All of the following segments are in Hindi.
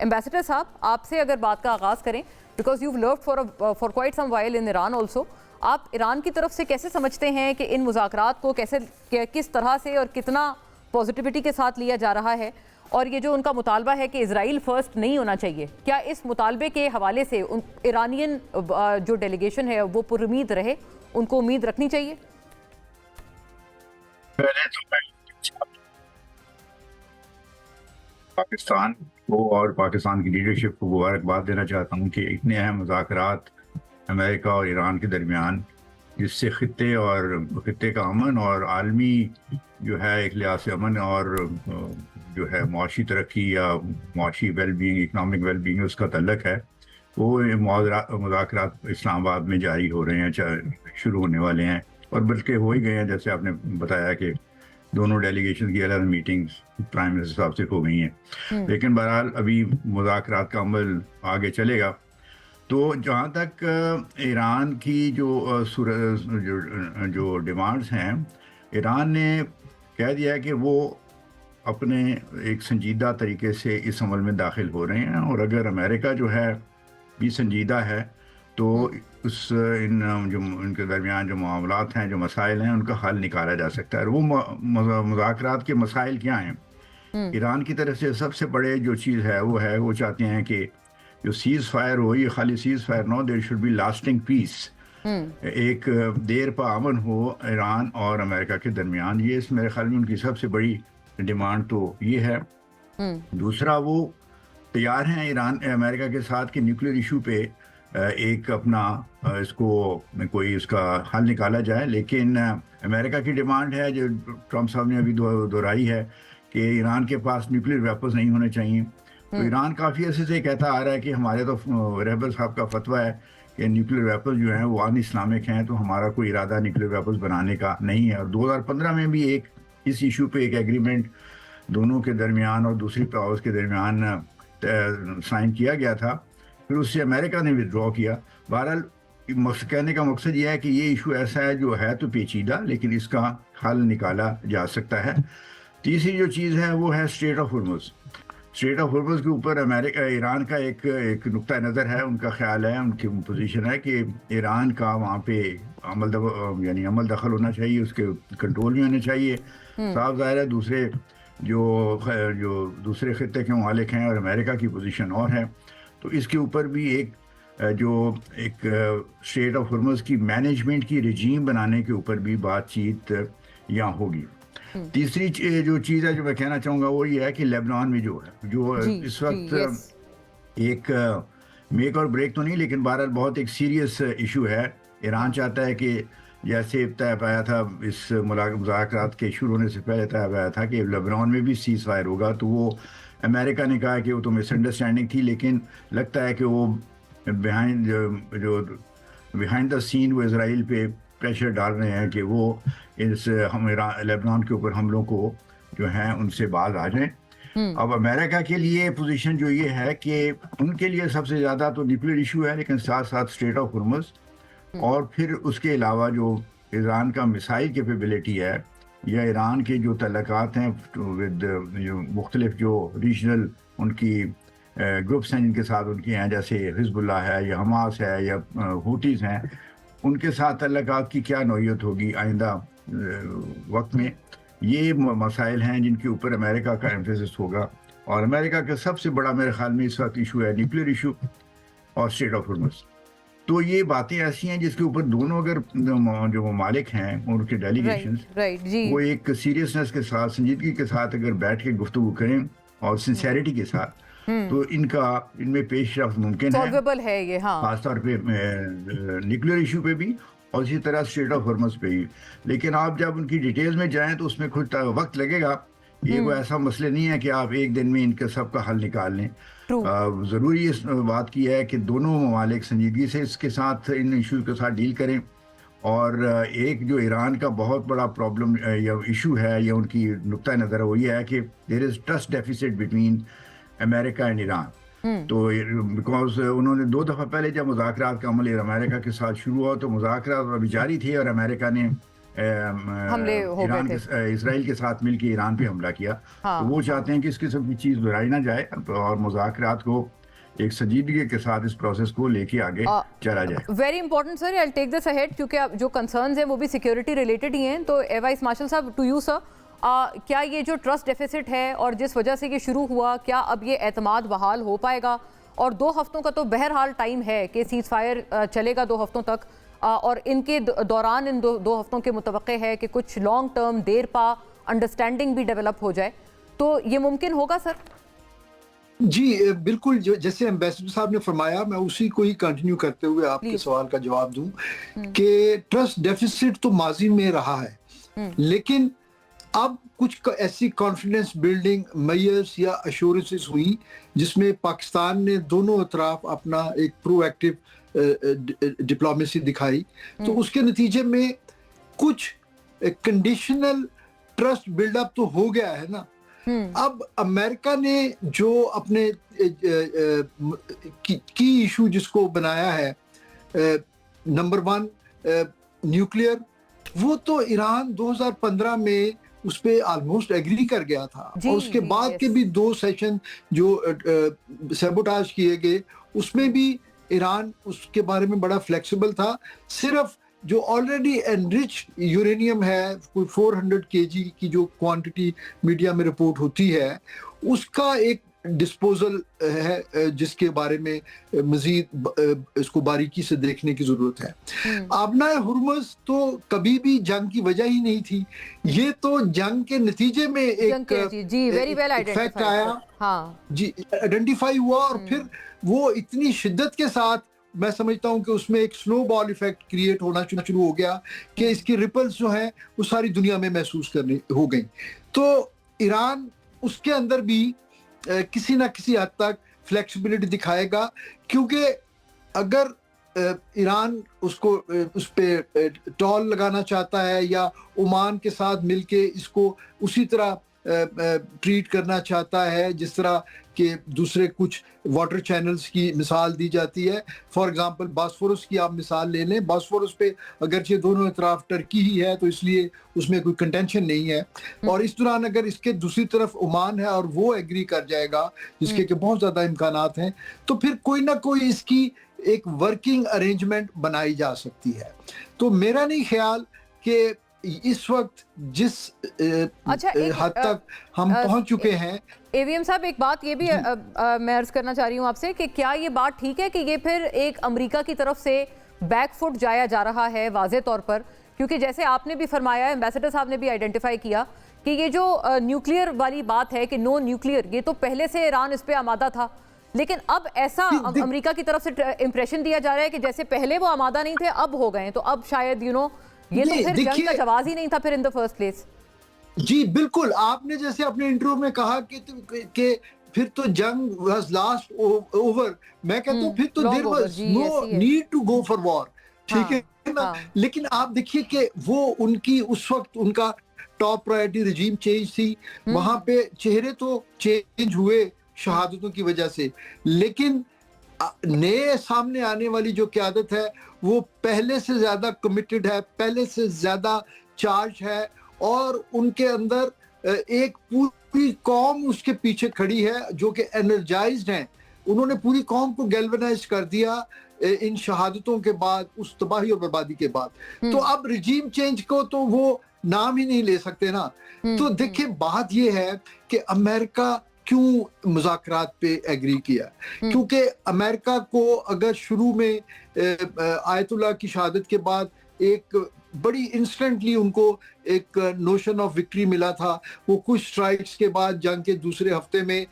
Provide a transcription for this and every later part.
एम्बेसडर साहब, आपसे अगर बात का आगाज़ करें, because you lived for quite some while in Iran also, आप ईरान की तरफ से कैसे समझते हैं कि इन मुज़ाकरात को किस तरह से और कितना पॉजिटिविटी के साथ लिया जा रहा है? और ये जो उनका मुतालबा है कि इजराइल फर्स्ट नहीं होना चाहिए, क्या इस मुतालबे के हवाले से ईरानियन जो डेलीगेशन है वो पुरुमीद रहे, उनको उम्मीद रखनी चाहिए? पहले तो मैं पाकिस्तान को और पाकिस्तान की लीडरशिप को मुबारकबाद देना चाहता हूँ कि इतने अहम मुज़ाकरात अमेरिका और ईरान के दरमियान, जिससे खित्ते का अमन और आलमी जो है एक लिहाज से अमन और जो है मुआशी तरक्की या मुआशी वेलबींग, इकनॉमिक वेलबींग उसका तल्लक है, वो मुज़ाकरात इस्लामाबाद में जारी हो रहे हैं, शुरू होने वाले हैं और बल्कि हो ही गए हैं। जैसे आपने बताया कि दोनों डेलीगेशन की अलग मीटिंग्स प्राइम मिनिस्टर साहब से हो गई हैं, लेकिन बहरहाल अभी मुज़ाकरात का अमल आगे चलेगा। तो जहाँ तक ईरान की जो डिमांड्स हैं, ईरान ने कह दिया है कि वो अपने एक संजीदा तरीके से इस अमल में दाखिल हो रहे हैं और अगर अमेरिका जो है भी संजीदा है तो इनके दरमियान जो मामलात हैं, जो मसाइल हैं, उनका हल निकाला जा सकता है। वो मुज़ाकरात के मसाइल क्या हैं? ईरान की तरफ से सबसे बड़े जो चीज़ है वो चाहते हैं कि जो सीज़ फायर हो, ये खाली सीज़ फायर ना हो, there should be lasting peace, एक देर पा अमन हो ईरान और अमेरिका के दरमियान। ये मेरे ख्याल में उनकी सबसे बड़ी डिमांड तो ये है। दूसरा, वो तैयार हैं ईरान अमेरिका के साथ कि न्यूक्लियर इशू पे एक अपना इसको कोई इसका हल निकाला जाए, लेकिन अमेरिका की डिमांड है जो ट्रम्प साहब ने अभी दोहराई है कि ईरान के पास न्यूक्लियर वेपन्स नहीं होने चाहिए। तो ईरान काफ़ी अर्से से कहता आ रहा है कि हमारे तो रहबर साहब का फतवा है कि न्यूक्लियर वेपन्स जो हैं वो अन इस्लामिक हैं, तो हमारा कोई इरादा न्यूक्लियर वेपन्स बनाने का नहीं है। और 2015 में भी इस इशू पे एक एग्रीमेंट दोनों के दरमियान और दूसरी पावर्स के दरमियान साइन किया गया था, फिर उससे अमेरिका ने विड्रॉ किया। बहरहाल कहने का मकसद ये है कि ये इशू ऐसा है जो है तो पेचीदा, लेकिन इसका हल निकाला जा सकता है। तीसरी जो चीज़ है वो है straight of Hormuz. Straight of Hormuz के ऊपर ईरान का एक नुक्ता नज़र है, उनका ख्याल है, उनकी पोजीशन है कि ईरान का वहाँ पे अमल दखल होना चाहिए, उसके कंट्रोल में होना चाहिए। साफ ज़ाहिर है जो दूसरे खित्ते के मालिक हैं और अमेरिका की पोजीशन और है, तो इसके ऊपर भी एक स्ट्रेट ऑफ हुर्मुज़ की मैनेजमेंट की रजीम बनाने के ऊपर भी बातचीत यहाँ होगी। तीसरी जो चीज़ है जो मैं कहना चाहूँगा वो ये है कि लेबनान में जो इस वक्त एक मेक और ब्रेक तो नहीं, लेकिन बहरहाल बहुत एक सीरियस इशू है। ईरान चाहता है कि जैसे तय पाया था इस मुज़ाकरात के शुरू होने से पहले तय पाया था कि लेबनान में भी सीज़ फायर होगा, तो वो अमेरिका ने कहा कि वो तो मिसअंडरस्टैंडिंग थी, लेकिन लगता है कि वो बिहाइंड द सीन वो इजराइल पे प्रेशर डाल रहे हैं कि वो लेबनान के ऊपर हमलों को जो है उनसे बाज आ जाएं। अब अमेरिका के लिए पोजीशन जो ये है कि उनके लिए सबसे ज़्यादा तो न्यूक्लियर इशू है, लेकिन साथ साथ स्ट्रेट ऑफ हुर्मुज़ और फिर उसके अलावा जो ईरान का मिसाइल कैपेबिलिटी है या ईरान के जो तल्लकात हैं विद मुख्तलिफ जो रीजनल उनकी ग्रुप्स हैं जिनके साथ उनकी हैं, जैसे हिजबुल्लाह है या हमास है या हुटीज़ हैं, उनके साथ तल्लकात की क्या नौयत होगी आइंदा वक्त में। ये मसाइल हैं जिनके ऊपर अमेरिका का एम्फेसिस होगा और अमेरिका का सबसे बड़ा मेरे ख्याल में इस वक्त इशू है न्यूक्लियर इशू और स्ट्रेट ऑफ हुर्मुज़। तो ये बातें ऐसी हैं जिसके ऊपर दोनों अगर जो ममालिक हैं उनके डेलीगेशंस वो एक सीरियसनेस के साथ, संजीदगी के साथ अगर बैठ के गुफ्तगू करें और सिंसेरिटी के साथ, तो इनमें पेशरफ्त मुमकिन है ये, हाँ, खासतौर पे न्यूक्लियर इशू पे भी और इसी तरह स्ट्रेट ऑफ हुर्मुज़ पे भी। लेकिन आप जब उनकी डिटेल्स में जाएं तो उसमें कुछ वक्त लगेगा। ये कोई ऐसा मसले नहीं है कि आप एक दिन में इनके सब का हल निकाल लें। ज़रूरी इस बात की है कि दोनों ममालिक संजीदगी से इसके साथ इन इशू के साथ डील करें। और एक जो ईरान का बहुत बड़ा प्रॉब्लम या इशू है या उनकी नुक्ता नज़र है वो ये है कि there is trust deficit between America and Iran. तो बिकॉज उन्होंने 2 दफ़ा पहले जब मुज़ाकरात का अमल अमेरिका के साथ शुरू हुआ तो मुज़ाकरात अभी जारी थे और अमेरिका ने हमले हो ईरान गए के इसराइल के साथ मिलकर ईरान पे हमला किया। हाँ, तो वो चाहते हैं कि इस किस्म की चीज़ दोहराई ना जाए और मुज़ाकरात को एक संजीदगी के साथ इस प्रोसेस को लेके आगे चला जाए। Very important sir, I take this ahead क्योंकि अब जो कंसर्न्स हैं वो भी सिक्योरिटी रिलेटेड ही हैं। तो वाइस मार्शल साहब, टू यू सर, क्या ये जो ट्रस्ट डेफिसिट है और जिस वजह से ये शुरू हुआ, क्या अब ये एतमाद बहाल हो पाएगा? और 2 हफ्तों का तो बहरहाल टाइम है कि सीज फायर चलेगा 2 हफ्तों तक, और इनके दौरान इन 2 हफ्तों के मुतवक्के है कि कुछ लॉन्ग टर्म देर पा अंडरस्टैंडिंग भी डेवलप हो जाए, तो ये मुमकिन होगा सर? जी बिल्कुल, जो जैसे एम्बेसडर साहब ने फरमाया, मैं उसी को ही कंटिन्यू करते हुए आपके सवाल का जवाब दूं कि ट्रस्ट डेफिसिट तो माजी में रहा है, लेकिन अब कुछ ऐसी कॉन्फिडेंस बिल्डिंग मेयर्स या अश्योरेंसेस हुई जिसमें पाकिस्तान ने दोनों अतराफ अपना एक प्रोएक्टिव डिप्लोमेसी दिखाई। तो उसके नतीजे में कुछ कंडीशनल ट्रस्ट बिल्डअप तो हो गया है ना। अब अमेरिका ने जो अपने की इशू जिसको बनाया है, नंबर 1 न्यूक्लियर, वो तो ईरान 2015 में उस पे ऑलमोस्ट एग्री कर गया था, और उसके बाद के भी 2 सेशन जो सैबोटाज किए गए उसमें भी ईरान उसके बारे में बड़ा फ्लेक्सिबल था। सिर्फ जो ऑलरेडी एनरिच यूरेनियम है, कोई 400 केजी की जो क्वांटिटी मीडिया में रिपोर्ट होती है, उसका एक डिस्पोजल है जिसके बारे में मजीद इसको बारीकी से देखने की जरूरत है। आबना हुर्मुज़ तो कभी भी जंग की वजह ही नहीं थी, ये तो जंग के नतीजे में एक फैक्ट आया, हाँ जी, आइडेंटिफाई हुआ, और फिर वो इतनी शिद्दत के साथ, मैं समझता हूं कि उसमें एक स्नोबॉल इफेक्ट क्रिएट होना शुरू हो गया कि इसकी रिपल्स जो हैं वो सारी दुनिया में महसूस करने हो गई। तो ईरान उसके अंदर भी किसी ना किसी हद तक फ्लेक्सिबिलिटी दिखाएगा, क्योंकि अगर ईरान उसको उस पे टॉल लगाना चाहता है या ओमान के साथ मिलके इसको उसी तरह ट्रीट करना चाहता है जिस तरह के दूसरे कुछ वाटर चैनल्स की मिसाल दी जाती है। फॉर एग्जांपल बॉस्फोरस की आप मिसाल ले लें, बॉस्फोरस पे अगरचे दोनों तरफ टर्की ही है तो इसलिए उसमें कोई कंटेंशन नहीं है, और इस दौरान अगर इसके दूसरी तरफ ओमान है और वो एग्री कर जाएगा, जिसके के बहुत ज़्यादा इम्कानात हैं, तो फिर कोई ना कोई इसकी एक वर्किंग अरेंजमेंट बनाई जा सकती है। तो मेरा नहीं ख्याल कि इस वक्त जिस हद तक हम पहुंच चुके हैं। एवीएम साहब, एक बात ये भी मैं अर्ज करना चाह रही हूँ आपसे कि क्या ये बात ठीक है कि ये फिर एक अमेरिका की तरफ से बैकफुट जाया जा रहा है वाज़े तौर पर, क्योंकि जैसे आपने भी फरमाया, एम्बेसडर साहब ने भी आइडेंटिफाई किया कि ये जो न्यूक्लियर वाली बात है कि नो न्यूक्लियर, ये तो पहले से ईरान इस पर आमादा था, लेकिन अब ऐसा अमेरिका की तरफ से इंप्रेशन दिया जा रहा है कि जैसे पहले वो आमादा नहीं थे अब हो गए, तो अब शायद ये तो फिर जंग का जवाब ही नहीं था फिर इन द फर्स्ट प्लेस। जी बिल्कुल, आपने जैसे अपने इंटरव्यू में कहा कि फिर तो जंग वाज लास्ट ओवर, मैं कहता हूँ फिर तो there was no need to go for war, ठीक है ना। लेकिन आप देखिए कि वो उनकी उस वक्त उनका टॉप प्रायोरिटी रिजीम चेंज थी, वहां पे चेहरे तो चेंज हुए शहादतों की वजह से, लेकिन नए सामने आने वाली जो क़यादत है वो पहले से ज्यादा कमिटेड है, पहले से ज्यादा चार्ज है, और उनके अंदर एक पूरी कौम उसके पीछे खड़ी है जो कि एनर्जाइज्ड हैं। उन्होंने पूरी कौम को गैल्वेनाइज कर दिया इन शहादतों के बाद, उस तबाही और बर्बादी के बाद। तो अब रिजीम चेंज को तो वो नाम ही नहीं ले सकते ना। तो देखिए, बात ये है कि अमेरिका क्यों मुज़ाकरात पे एग्री किया, क्योंकि अमेरिका को अगर शुरू में आयतुल्लाह की शहादत के बाद एक बड़ी इंस्टेंटली उनको एक नोशन ऑफ विक्ट्री मिला था, वो कुछ स्ट्राइक्स के बाद जंग के दूसरे हफ्ते में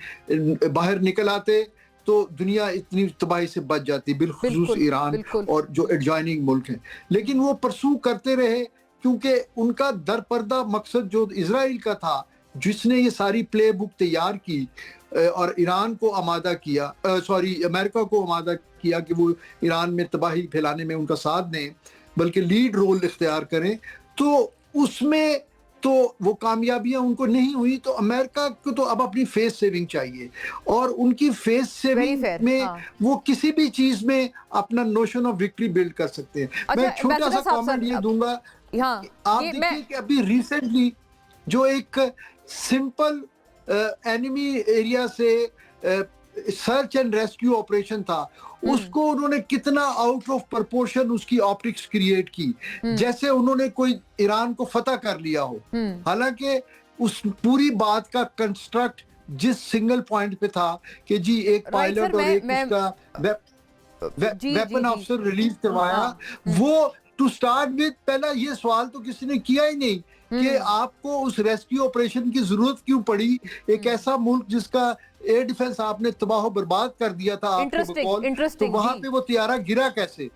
बाहर निकल आते तो दुनिया इतनी तबाही से बच जाती, बिलखुसूस ईरान और जो एडजॉइनिंग मुल्क हैं। लेकिन वो परसू करते रहे क्योंकि उनका दरपर्दा मकसद जो इजराइल का था, जिसने ये सारी प्ले बुक तैयार की और ईरान को आमादा किया, अमेरिका को आमादा किया कि वो ईरान में तबाही फैलाने में उनका साथ दें, बल्कि लीड रोल इख्तियार करें, तो उसमें तो वो कामयाबियां उनको नहीं हुई। तो अमेरिका को तो अब अपनी फेस सेविंग चाहिए, और उनकी फेस सेविंग में वो किसी भी चीज में अपना नोशन ऑफ विक्ट्री बिल्ड कर सकते हैं। मैं छोटा सा कमेंट ये दूंगा हाँ, आप ये देखिए कि अभी रिसेंटली जो एक सिंपल एनिमी एरिया से सर्च एंड रेस्क्यू ऑपरेशन था, उसको उन्होंने कितना आउट ऑफ प्रपोर्शन उसकी ऑप्टिक्स क्रिएट की, जैसे उन्होंने कोई ईरान को फतह कर लिया हो। हालांकि उस पूरी बात का कंस्ट्रक्ट जिस सिंगल पॉइंट पे था कि जी एक पायलट और एक उसका वेपन ऑफिसर रिलीज करवाया, वो टू स्टार्ट विद पहला ये सवाल तो किसी ने किया ही नहीं कि आपको उस रेस्क्यू ऑपरेशन की जरूरत क्यों पड़ी, एक ऐसा मुल्क जिसका एयर डिफेंस आपने तबाह बर्बाद कर दिया था आपके बकौल, तो वहां पे वो तियारा गिरा कैसे।